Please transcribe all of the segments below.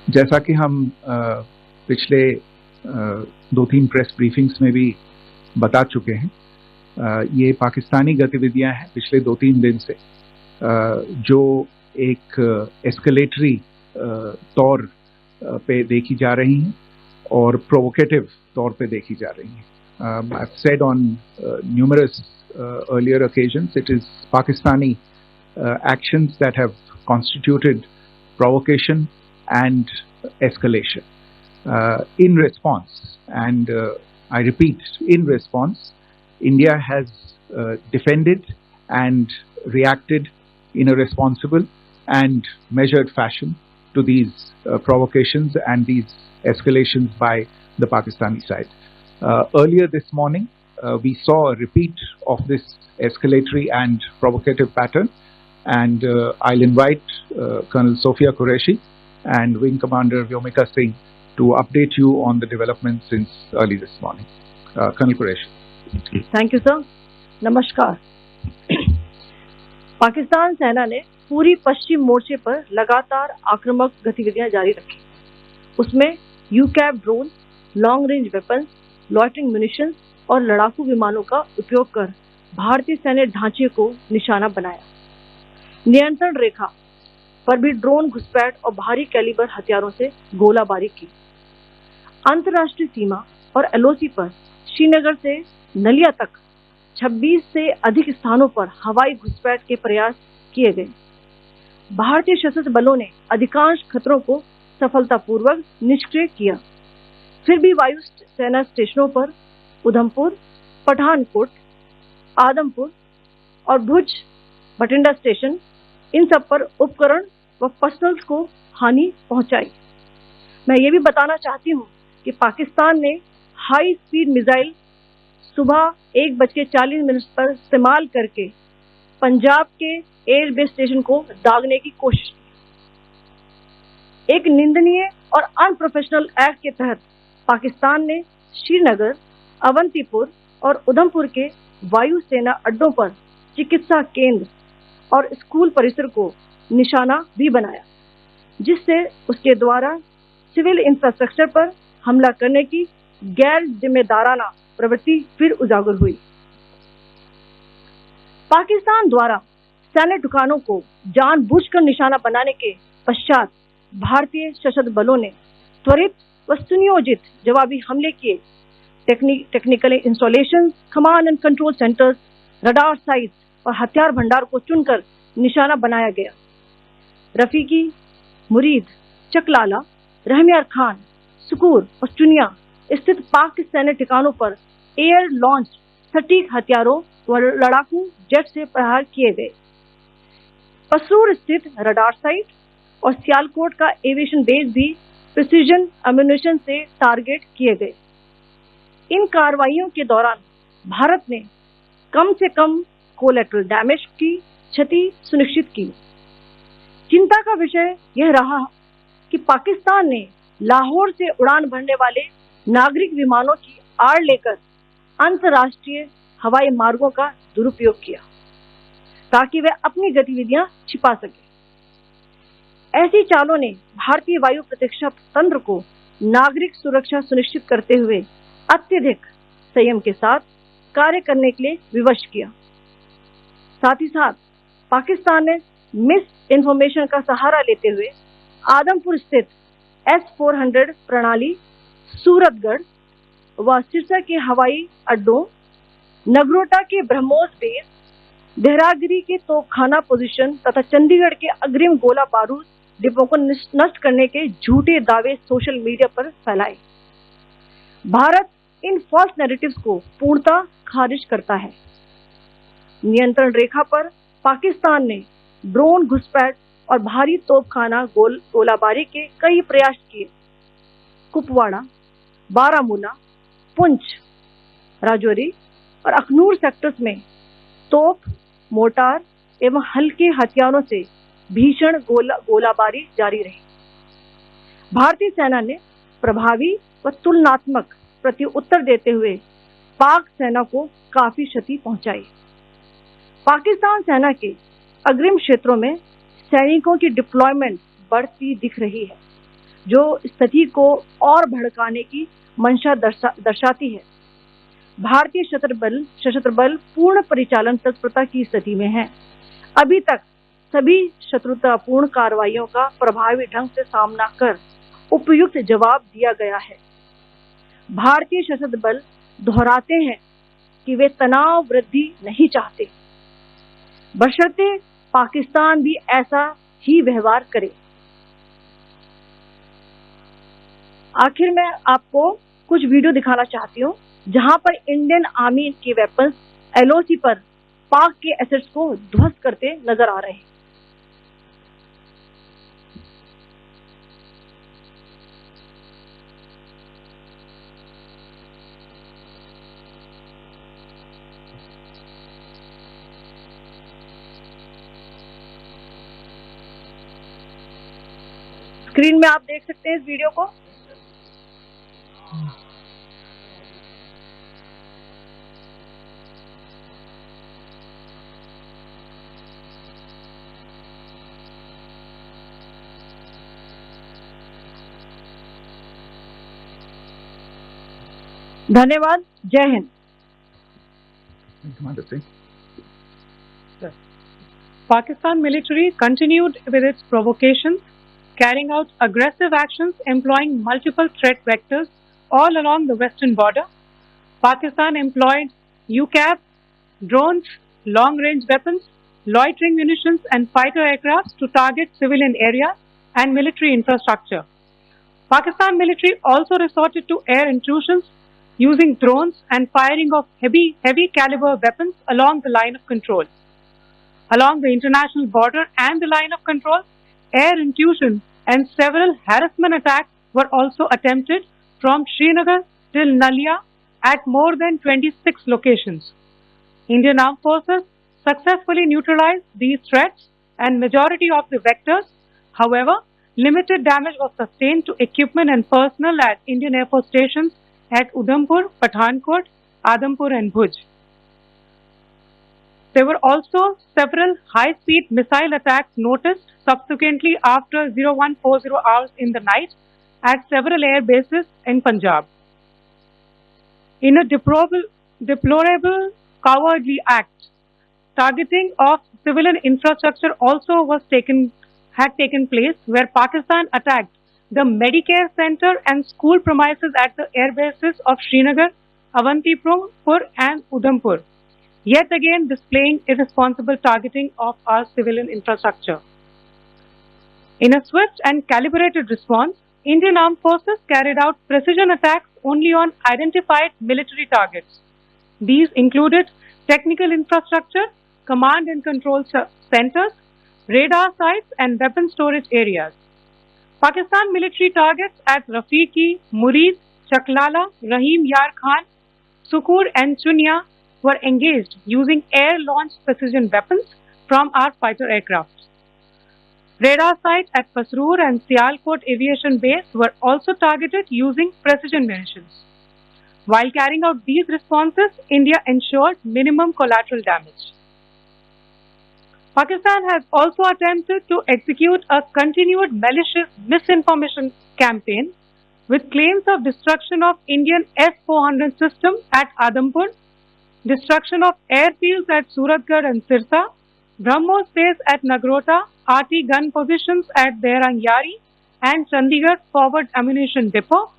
जैसा कि हम पिछले 2-3 प्रेस ब्रीफिंग्स में भी बता चुके हैं, ये पाकिस्तानी गतिविधियां हैं पिछले 2-3 दिन से, जो एक एस्केलेटरी तौर पे देखी जा रही हैं और प्रोवोकेटिव तौर पे देखी जा रही हैं. I've said on numerous earlier occasions, it is Pakistani actions that have constituted provocation and escalation. In response, and I repeat, in response, India has defended and reacted in a responsible and measured fashion to these provocations and these escalations by the Pakistani side. Earlier this morning, we saw a repeat of this escalatory and provocative pattern, and I'll invite Colonel Sophia Qureshi and Wing Commander Vyomika Singh to update you on the developments since early this morning. Colonel Qureshi. Thank you, sir. नमस्कार. पाकिस्तान सेना ने पूरी पश्चिम मोर्चे पर लगातार आक्रामक गतिविधियां जारी रखी. उसमें UCAV drone, long range weapons, loitering munitions और लड़ाकू विमानों का उपयोग कर भारतीय सैन्य ढांचे को निशाना बनाया. नियंत्रण रेखा पर भी ड्रोन घुसपैठ और भारी कैलिबर हथियारों से गोलाबारी की. अंतर्राष्ट्रीय सीमा और एलओसी पर श्रीनगर से नलिया तक 26 से अधिक स्थानों पर हवाई घुसपैठ के प्रयास किए गए. भारतीय सशस्त्र बलों ने अधिकांश खतरों को सफलतापूर्वक निष्क्रिय किया. फिर भी वायु सेना स्टेशनों पर उधमपुर, पठानकोट, आदमपुर और भुज बठिंडा स्टेशन, इन सब पर उपकरण व पर्सनल्स को हानि पहुंचाई. मैं ये भी बताना चाहती हूँ कि पाकिस्तान ने हाई स्पीड मिसाइल सुबह 1:40 पर इस्तेमाल करके पंजाब के एयरबेस स्टेशन को दागने की कोशिश की. एक निंदनीय और अनप्रोफेशनल एक्ट के तहत पाकिस्तान ने श्रीनगर, अवंतीपुर और उधमपुर के वायु सेना अड्डों पर चिकित्सा केंद्र और स्कूल परिसर को निशाना भी बनाया, जिससे उसके द्वारा सिविल इंफ्रास्ट्रक्चर पर हमला करने की गैर जिम्मेदाराना प्रवृत्ति फिर उजागर हुई. पाकिस्तान द्वारा सैन्य ठिकानों को जानबूझकर निशाना बनाने के पश्चात भारतीय सशस्त्र बलों ने त्वरित व सुनियोजित जवाबी हमले किए. Technical installation, command and control centres, radar sites और हथियार भंडार को चुनकर निशाना बनाया गया. रफीकी, मुरीद, चकलाला, रहमियार खान, सुकूर और चुनिया स्थित पाक सैन्य ठिकानों पर एयर लॉन्च सटीक हथियारों व लड़ाकू जेट से प्रहार किए गए. पसरूर स्थित रडार साइट और सियालकोट का एविएशन बेस भी प्रिसीजन एम्यूनिशन से टारगेट किए गए. इन कार्रवाइयों के दौरान भारत ने कम से कम कोलैटरल डैमेज की क्षति सुनिश्चित की. चिंता का विषय यह रहा कि पाकिस्तान ने लाहौर से उड़ान भरने वाले नागरिक विमानों की आड़ लेकर अंतर्राष्ट्रीय हवाई मार्गों का दुरुपयोग किया ताकि वे अपनी गतिविधियां छिपा सके. ऐसी चालों ने भारतीय वायु प्रतिरक्षा तंत्र को नागरिक सुरक्षा सुनिश्चित करते हुए अत्यधिक संयम के साथ कार्य करने के लिए विवश किया. साथ ही साथ पाकिस्तान ने मिस इन्फॉर्मेशन का सहारा लेते हुए आदमपुर स्थित S-400 प्रणाली, सूरतगढ़ व सिरसा के हवाई अड्डों, नगरोटा के ब्रह्मोस बेस, देहरागिरी के तोपखाना पोजीशन तथा चंडीगढ़ के अग्रिम गोला बारूद डिपो को नष्ट करने के झूठे दावे सोशल मीडिया पर फैलाए. भारत इन फॉल्स नैरेटिव्स को पूर्णतः खारिज करता है. नियंत्रण रेखा पर पाकिस्तान ने ड्रोन घुसपैठ और भारी तोपखाना गोलाबारी के कई प्रयास किए. कुपवाड़ा, बारामूला, पुंछ, राजौरी और अखनूर सेक्टर्स में तोप, मोर्टार एवं हल्के हथियारों से भीषण गोलाबारी जारी रही. भारतीय सेना ने प्रभावी व तुलनात्मक प्रत्युत्तर देते हुए पाक सेना को काफी क्षति पहुंचाई. पाकिस्तान सेना के अग्रिम क्षेत्रों में सैनिकों की डिप्लॉयमेंट बढ़ती दिख रही है. जो स्थिति को और भड़काने की मंशा दर्शाती है। भारतीय सशस्त्र बल पूर्ण परिचालन तत्परता की स्थिति में है। अभी तक सभी शत्रुतापूर्ण कार्रवाइयों का प्रभावी ढंग से सामना कर उपयुक्त जवाब दिया गया है। भारतीय सशस्त्र बल दोहराते हैं कि वे तनाव वृद्धि नहीं चाहते, बशर्ते पाकिस्तान भी ऐसा ही व्यवहार करे। आखिर में आपको कुछ वीडियो दिखाना चाहती हूँ जहां पर इंडियन आर्मी के वेपन्स LOC पर पाक के एसेट्स को ध्वस्त करते नजर आ रहे हैं। स्क्रीन में आप देख सकते हैं इस वीडियो को। धन्यवाद। जय Hind. Pakistan military continued with its provocations, carrying out aggressive actions employing multiple threat vectors all along the western border. Pakistan employed UCAV, drones, long-range weapons, loitering munitions and fighter aircraft to target civilian areas and military infrastructure. Pakistan military also resorted to air intrusions using drones and firing of heavy caliber weapons along the line of control. Along the international border and the line of control, air intrusion and several harassment attacks were also attempted from Srinagar till Nalia at more than 26 locations. Indian Armed Forces successfully neutralized these threats and majority of the vectors. However, limited damage was sustained to equipment and personnel at Indian Air Force stations at Udhampur, Pathankot, Adampur and Bhuj. There were also several high-speed missile attacks noticed subsequently after 0140 hours in the night at several air bases in Punjab. In a deplorable cowardly act, targeting of civilian infrastructure also had taken place, where Pakistan attacked the Medicare Center and school premises at the air bases of Srinagar, Avantipur and Udhampur, yet again displaying irresponsible targeting of our civilian infrastructure. In a swift and calibrated response, Indian Armed Forces carried out precision attacks only on identified military targets. These included technical infrastructure, command and control centers, radar sites and weapon storage areas. Pakistan military targets at Rafiqi, Murid, Chaklala, Rahim Yar Khan, Sukur and Chunya were engaged using air-launched precision weapons from our fighter aircraft. Radar sites at Pasroor and Sialkot Aviation Base were also targeted using precision munitions. While carrying out these responses, India ensured minimum collateral damage. Pakistan has also attempted to execute a continued malicious misinformation campaign with claims of destruction of Indian S-400 system at Adampur, destruction of airfields at Suratgarh and Sirsa, BrahMos base at Nagrota, RT gun positions at Behrangyari and Chandigarh forward ammunition depot,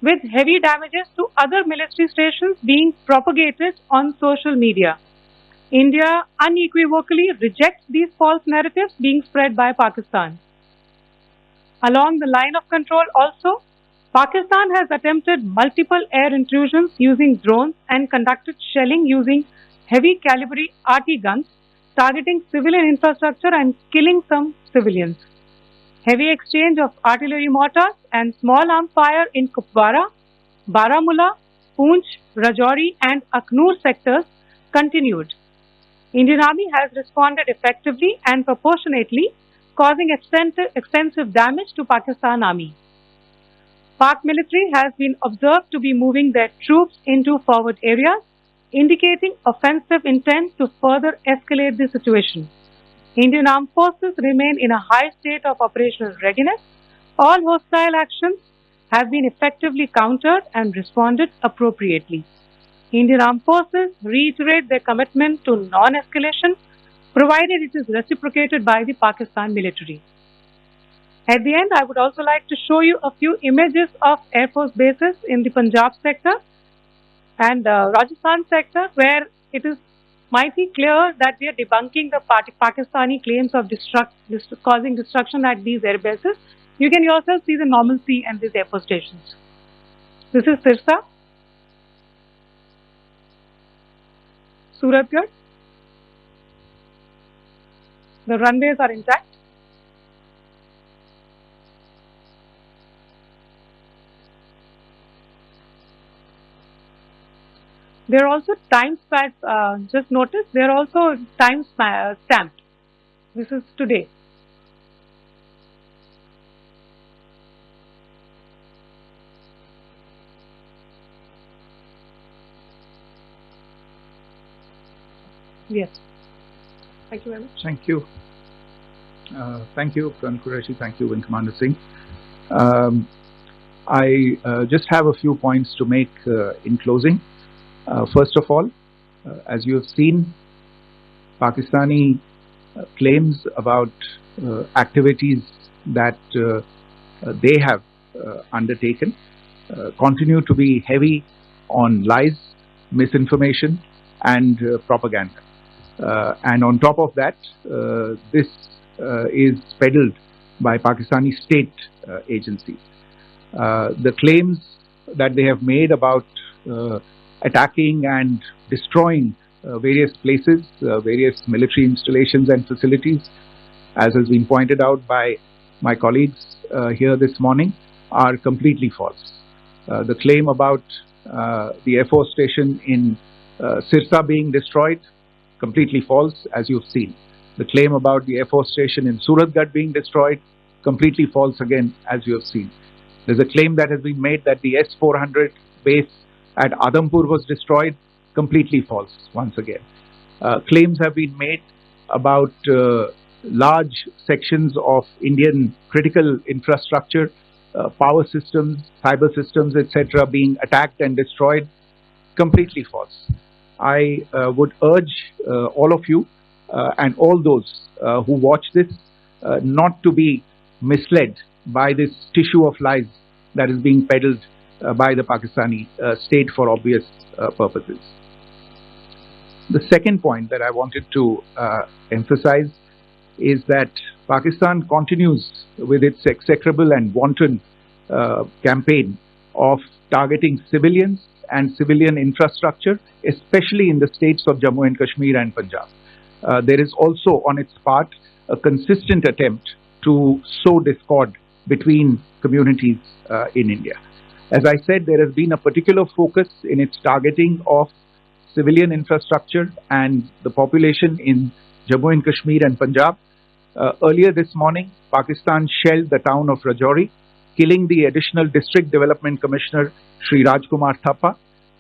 with heavy damages to other military stations being propagated on social media. India unequivocally rejects these false narratives being spread by Pakistan. Along the line of control also, Pakistan has attempted multiple air intrusions using drones and conducted shelling using heavy caliber RT guns, targeting civilian infrastructure and killing some civilians. Heavy exchange of artillery mortars and small arms fire in Kupwara, Baramulla, Poonch, Rajouri and Aknoor sectors continued. Indian Army has responded effectively and proportionately, causing extensive damage to Pakistan Army. Pak military has been observed to be moving their troops into forward areas, indicating offensive intent to further escalate the situation. Indian Armed Forces remain in a high state of operational readiness. All hostile actions have been effectively countered and responded appropriately. Indian Armed Forces reiterate their commitment to non-escalation, provided it is reciprocated by the Pakistan military. At the end, I would also like to show you a few images of Air Force bases in the Punjab sector and Rajasthan sector, where it is mighty clear that we are debunking the Pakistani claims of causing destruction at these air bases. You can yourself see the normalcy and these air force stations. This is Sirsa, Suratgarh. The runways are intact. They are also time stamped. Just notice they are also time stamped. This is today. Yes. Thank you very much. Thank you. Thank you, Colonel Qureshi. Thank you, Wing Commander Singh. I just have a few points to make in closing. First of all, as you have seen, Pakistani claims about activities that they have undertaken continue to be heavy on lies, misinformation, and propaganda. And on top of that, this is peddled by Pakistani state agencies. The claims that they have made about attacking and destroying various places, various military installations and facilities, as has been pointed out by my colleagues here this morning, are completely false. The claim about the Air Force station in Sirsa being destroyed, completely false, as you've seen. The claim about the Air Force station in Suratgarh being destroyed, completely false again, as you have seen. There's a claim that has been made that the S-400 base at Adampur was destroyed, completely false once again. Claims have been made about large sections of Indian critical infrastructure, power systems, cyber systems, etc. being attacked and destroyed, completely false. I would urge all of you and all those who watch this not to be misled by this tissue of lies that is being peddled by the Pakistani state for obvious purposes. The second point that I wanted to emphasize is that Pakistan continues with its execrable and wanton campaign of targeting civilians and civilian infrastructure, especially in the states of Jammu and Kashmir and Punjab. There is also on its part a consistent attempt to sow discord between communities in India. As I said, there has been a particular focus in its targeting of civilian infrastructure and the population in Jammu and Kashmir and Punjab. Earlier this morning, Pakistan shelled the town of Rajouri, killing the additional District Development Commissioner, Sri Rajkumar Thappa,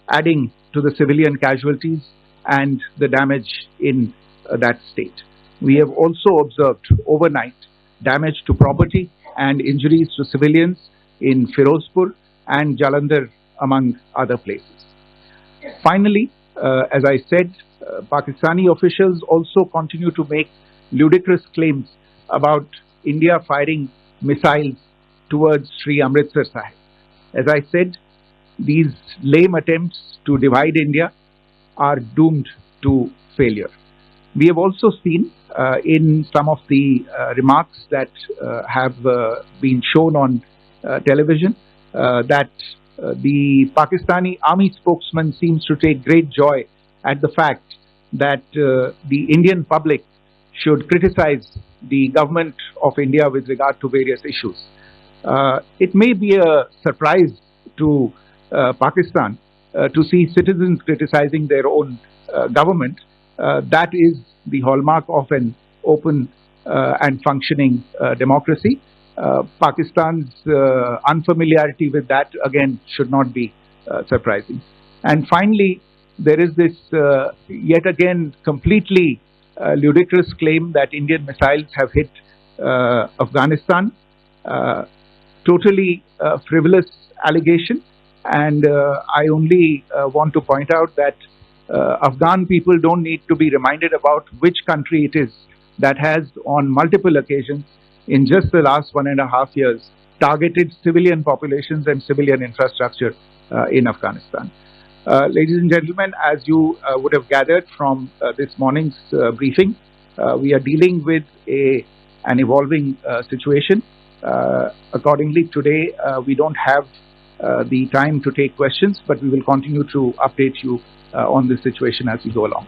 adding to the civilian casualties and the damage in that state. We have also observed overnight damage to property and injuries to civilians in Firozpur and Jalandhar, among other places. Finally, as I said, Pakistani officials also continue to make ludicrous claims about India firing missiles towards Sri Amritsar Sahib. As I said, these lame attempts to divide India are doomed to failure. We have also seen in some of the remarks that have been shown on television that the Pakistani army spokesman seems to take great joy at the fact that the Indian public should criticize the government of India with regard to various issues. It may be a surprise to Pakistan to see citizens criticizing their own government. That is the hallmark of an open and functioning democracy. Pakistan's unfamiliarity with that, again, should not be surprising. And finally, there is this yet again completely ludicrous claim that Indian missiles have hit Afghanistan. totally frivolous allegation, and I only want to point out that Afghan people don't need to be reminded about which country it is that has on multiple occasions in just the last 1.5 years targeted civilian populations and civilian infrastructure in Afghanistan. Ladies and gentlemen, as you would have gathered from this morning's briefing, we are dealing with an evolving situation. Accordingly, today we don't have the time to take questions, but we will continue to update you on this situation as we go along.